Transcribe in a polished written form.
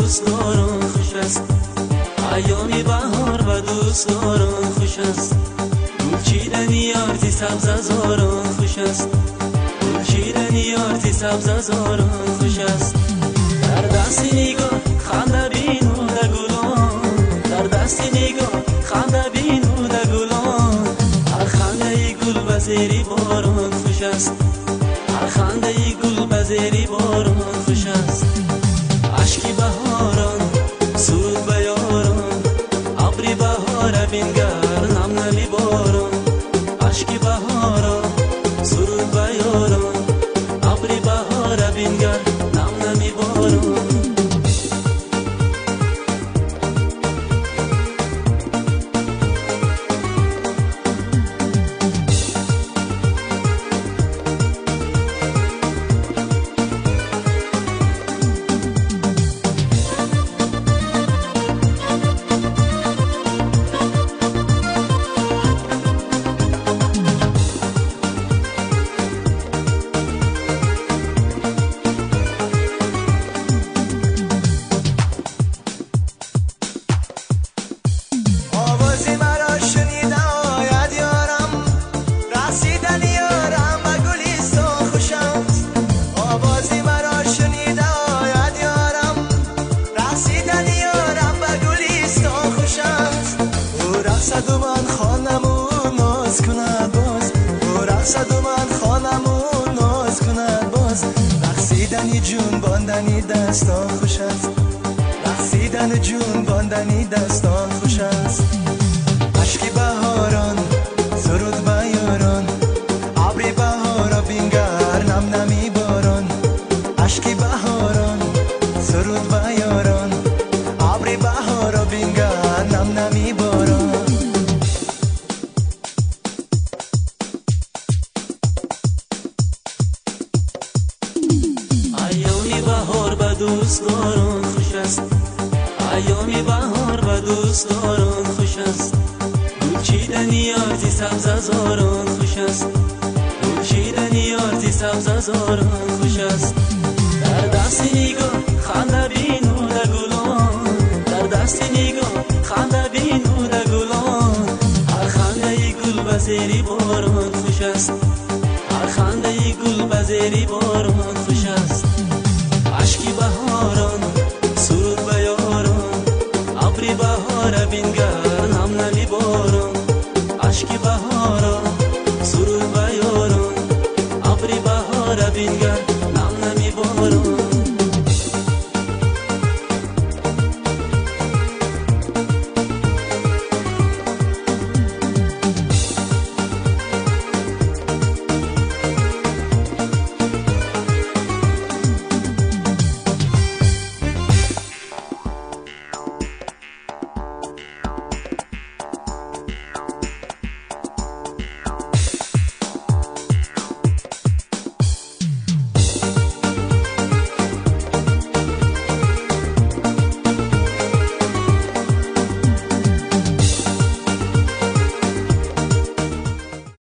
دوستداران خوش است، ایام بهار و دوستداران خوش است. گل چیدنی آرتی سبز از آران خوش است، گل چیدنی آرتی سبز از آران خوش است. در دست نگاه خنده بینوده گلان، در دست نگاه خنده بینوده گلان. هر خنده گل به زیر باران خوش است، هر خنده گل به زیر باران خوش است. اشکی بهاران سرود به یاران، ابری بهار بینگر نم نمی باران. اشکی بهاران سرود به یاران، ابری بهار بینگر نم نمی باران. رقصد و من خانمون ناز کند باز، رقصد و من خانمون ناز کند باز. رقصیدنی جون باندنی دستان خوش است، رقصیدن جون باندنی دستان خوش است. اشکی بهاران سرود به یاران، ابری بهارا بینگر نم نمی باران. اشکی بهاران سرود به یاران، ابری بهارا بینگر نم نمی باران. ایامی بهار به دوستداران خوش است، ایامی بهار به دوستداران خوش است. گل چیدنی آرتی سبز از آران خوش است، گل چیدنی آرتی سبز از آران خوش است. در دست نگاه خنده بینوده گلان، در دست نگاه خنده بینوده گلان. هر خنده گل به زیر باران خوش است، هر خنده گل به زیر باران